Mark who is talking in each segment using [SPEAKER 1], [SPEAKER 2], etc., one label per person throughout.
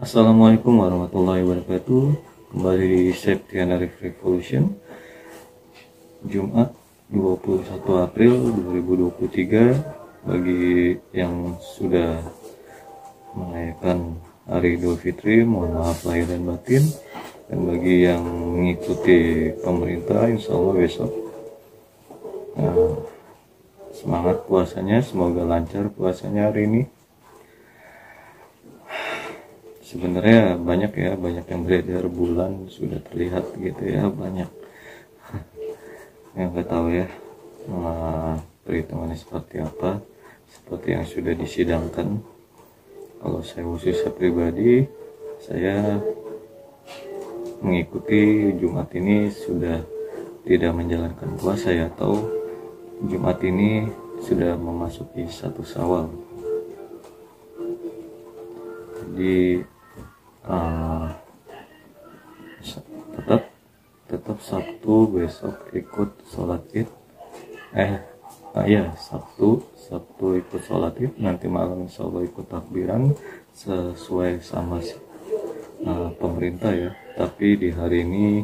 [SPEAKER 1] Assalamualaikum warahmatullahi wabarakatuh. Kembali di Safety and Arif Revolution, Jumat 21 April 2023. Bagi yang sudah merayakan Hari Idul Fitri, mohon maaf lahir dan batin. Dan bagi yang mengikuti pemerintah, insya Allah besok semangat puasanya, semoga lancar puasanya hari ini. Sebenarnya banyak yang beredar, bulan sudah terlihat gitu ya, banyak yang nggak tahu ya perhitungannya seperti apa, seperti yang sudah disidangkan. Kalau saya khususnya pribadi, saya mengikuti Jumat ini sudah tidak menjalankan puasa ya, atau Jumat ini sudah memasuki 1 Syawal. Jadi tetap Sabtu besok ikut sholat id, Sabtu ikut sholat id, nanti malam insya Allah ikut takbiran sesuai sama pemerintah ya. Tapi di hari ini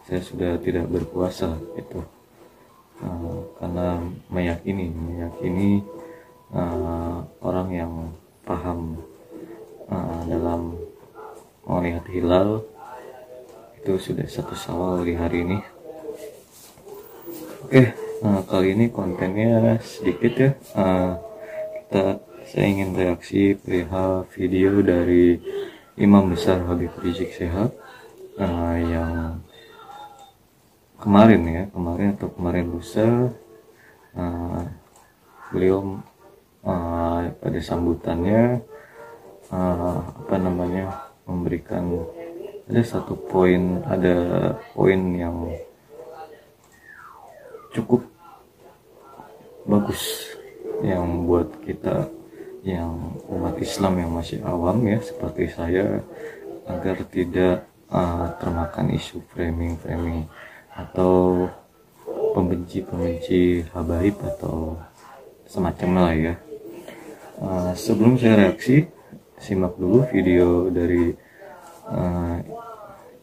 [SPEAKER 1] saya sudah tidak berpuasa itu, karena meyakini orang yang paham dalam melihat hilal itu sudah 1 Syawal di hari ini. Oke, kali ini kontennya sedikit ya. Saya ingin reaksi perihal video dari Imam Besar Habib Rizik Syihab yang kemarin lusa beliau pada sambutannya memberikan ada poin yang cukup bagus yang buat kita yang umat Islam yang masih awam ya seperti saya, agar tidak termakan isu framing atau pembenci habaib atau semacamnya lah ya. Sebelum saya reaksi, simak dulu video dari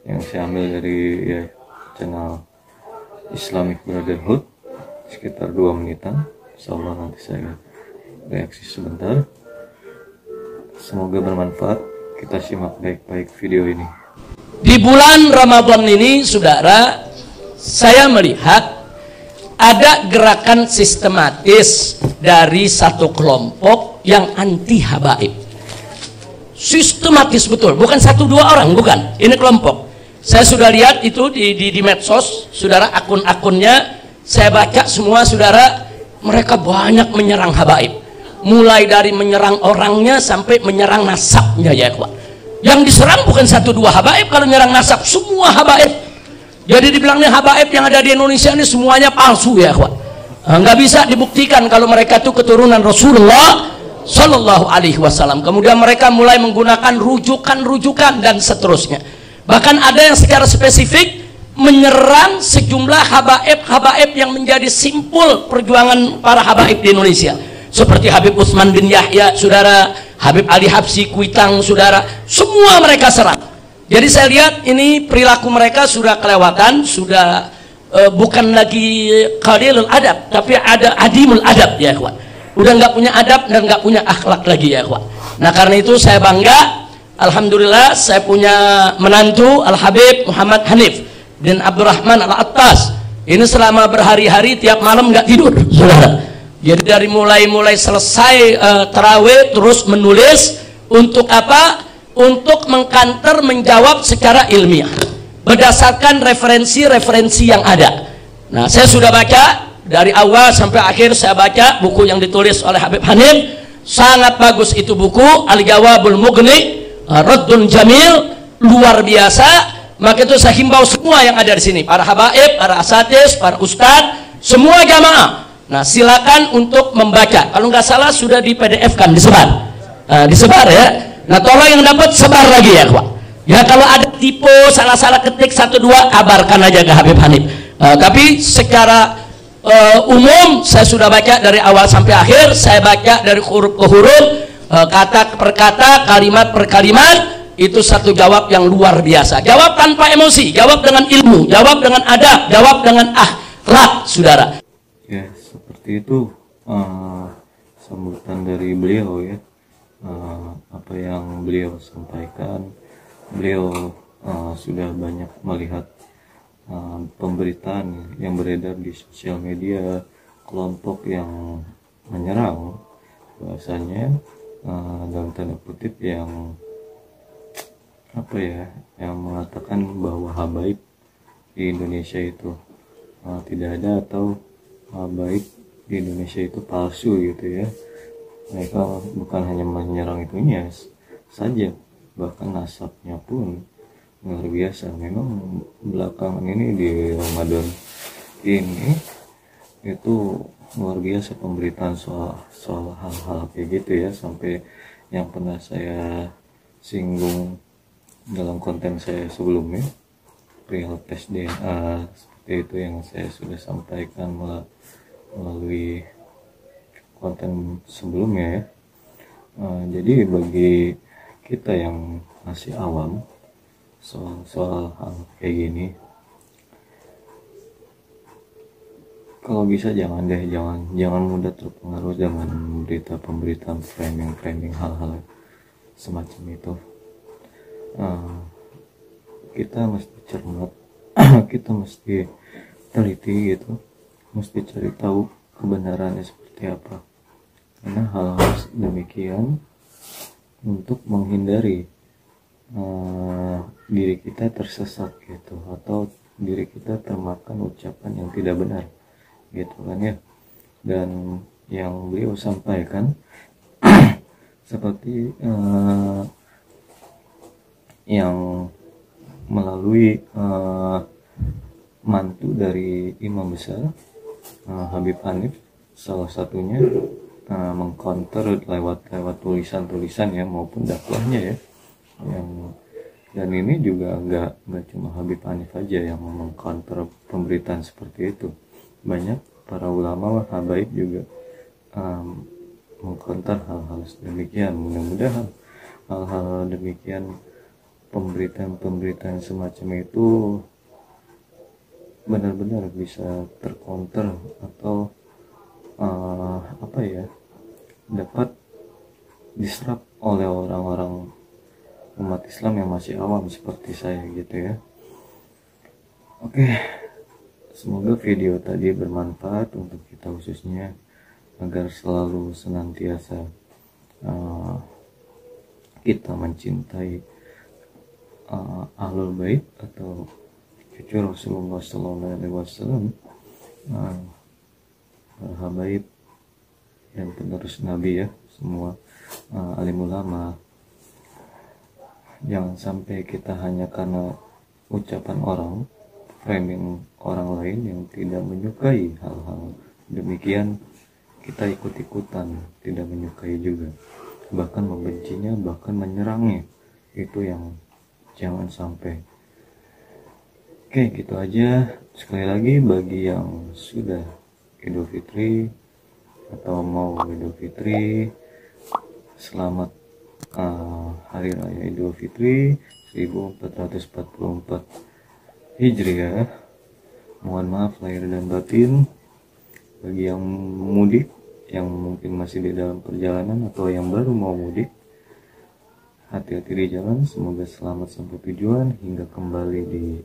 [SPEAKER 1] yang saya ambil dari channel Islamic Brotherhood sekitar 2 menitan. Insyaallah nanti saya reaksi sebentar, semoga bermanfaat. Kita simak baik-baik video ini.
[SPEAKER 2] Di bulan Ramadan ini, saudara, saya melihat ada gerakan sistematis dari satu kelompok yang anti habaib. Sistematis betul, bukan 1-2 orang, bukan. Ini kelompok. Saya sudah lihat itu di medsos, saudara, akun-akunnya saya baca semua, saudara. Mereka banyak menyerang habaib, mulai dari menyerang orangnya sampai menyerang nasabnya ya kawan. Yang diserang bukan 1-2 habaib, kalau menyerang nasab semua habaib. Jadi dibilangnya habaib yang ada di Indonesia ini semuanya palsu ya kawan. Nggak bisa dibuktikan kalau mereka itu keturunan Rasulullah Sallallahu Alaihi Wasallam. Kemudian mereka mulai menggunakan rujukan dan seterusnya. Bahkan ada yang secara spesifik menyerang sejumlah habaib yang menjadi simpul perjuangan para habaib di Indonesia, seperti Habib Utsman bin Yahya, saudara, Habib Ali Habsyi Kuitang, saudara, semua mereka serang. Jadi saya lihat ini perilaku mereka sudah kelewatan, sudah bukan lagi qalilul adab, tapi ada adimul adab ya kawan. Udah nggak punya adab dan nggak punya akhlak lagi ya kawan. Nah karena itu saya bangga, alhamdulillah saya punya menantu Al Habib Muhammad Hanif bin Abdurrahman Al-Attas. Ini selama berhari-hari tiap malam nggak tidur, saudara. Jadi dari mulai selesai tarawih terus menulis untuk apa? Untuk mengkanter menjawab secara ilmiah berdasarkan referensi yang ada. Nah saya sudah baca dari awal sampai akhir, saya baca buku yang ditulis oleh Habib Hanif. Sangat bagus itu buku, Al-Jawabul Mughni, Raddun Jamil, luar biasa. Maka itu saya himbau semua yang ada di sini, para habaib, para asatidz, para ustadz, semua jamaah. Nah silakan untuk membaca. Kalau nggak salah sudah di PDF kan disebar ya. Nah tolong yang dapat sebar lagi ya kawan. Ya kalau ada tipe salah ketik 1-2 kabarkan aja ke Habib Hanif. Tapi secara umum saya sudah baca dari awal sampai akhir. Saya baca dari huruf ke huruf, kata per kata, kalimat per kalimat. itu satu jawab yang luar biasa. Jawab tanpa emosi, jawab dengan ilmu, jawab dengan adab, jawab dengan akhlak, saudara.
[SPEAKER 1] Ya, seperti itu sambutan dari beliau ya. Apa yang beliau sampaikan, beliau sudah banyak melihat pemberitaan yang beredar di sosial media, kelompok yang menyerang, bahasanya dalam tanda kutip yang apa ya, yang mengatakan bahwa habaib di Indonesia itu tidak ada, atau habaib di Indonesia itu palsu gitu ya. Mereka bukan hanya menyerang itunya saja, bahkan nasabnya pun luar biasa. Memang belakangan ini di Ramadan ini itu luar biasa pemberitaan soal hal-hal kayak gitu ya, sampai yang pernah saya singgung dalam konten saya sebelumnya, perihal tes DNA seperti itu yang saya sudah sampaikan melalui konten sebelumnya ya. Jadi bagi kita yang masih awam soal hal kayak gini, kalau bisa jangan mudah terpengaruh dengan pemberitaan framing hal-hal semacam itu. Kita mesti cermat, kita mesti teliti gitu, mesti cari tahu kebenarannya seperti apa, karena hal-hal demikian untuk menghindari diri kita tersesat gitu, atau diri kita termakan ucapan yang tidak benar gitu kan ya. Dan yang beliau sampaikan seperti yang melalui mantu dari imam besar Habib Hanif, salah satunya mengcounter lewat tulisan-tulisan ya, maupun dakwahnya ya. Dan ini juga nggak cuma Habib Hanif aja yang mengcounter pemberitaan seperti itu, banyak para ulama habaib juga mengcounter hal-hal demikian. Mudah-mudahan hal-hal demikian, pemberitaan semacam itu benar-benar bisa tercounter, atau dapat diserap oleh orang-orang umat Islam yang masih awam seperti saya gitu ya. Oke, semoga video tadi bermanfaat untuk kita khususnya, agar selalu senantiasa kita mencintai ahlul bait atau cucu Rasulullah SAW, para habaib dan penerus Nabi ya, semua alim ulama. Jangan sampai kita hanya karena ucapan orang, framing orang lain yang tidak menyukai hal-hal demikian, kita ikut-ikutan tidak menyukai juga, bahkan membencinya, bahkan menyerangnya. Itu yang jangan sampai. Oke, gitu aja. Sekali lagi, bagi yang sudah Idul Fitri atau mau Idul Fitri, selamat Hari Raya Idul Fitri 1444 Hijriah. Mohon maaf lahir dan batin. Bagi yang mudik, yang mungkin masih di dalam perjalanan atau yang baru mau mudik, hati-hati di jalan, semoga selamat sampai tujuan hingga kembali di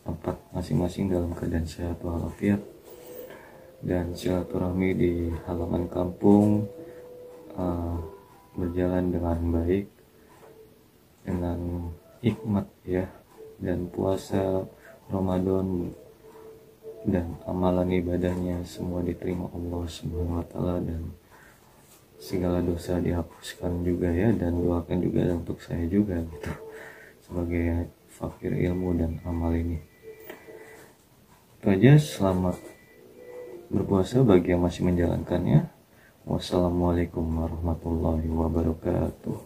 [SPEAKER 1] tempat masing-masing dalam keadaan sehat walafiat, dan silaturahmi di halaman kampung berjalan dengan baik, dengan hikmat ya, dan puasa Ramadan dan amalan ibadahnya semua diterima Allah Subhanahu wa taala, dan segala dosa dihapuskan juga ya. Dan doakan juga untuk saya juga gitu, sebagai fakir ilmu dan amal ini. Itu aja, selamat berpuasa bagi yang masih menjalankannya. Wassalamualaikum warahmatullahi wabarakatuh.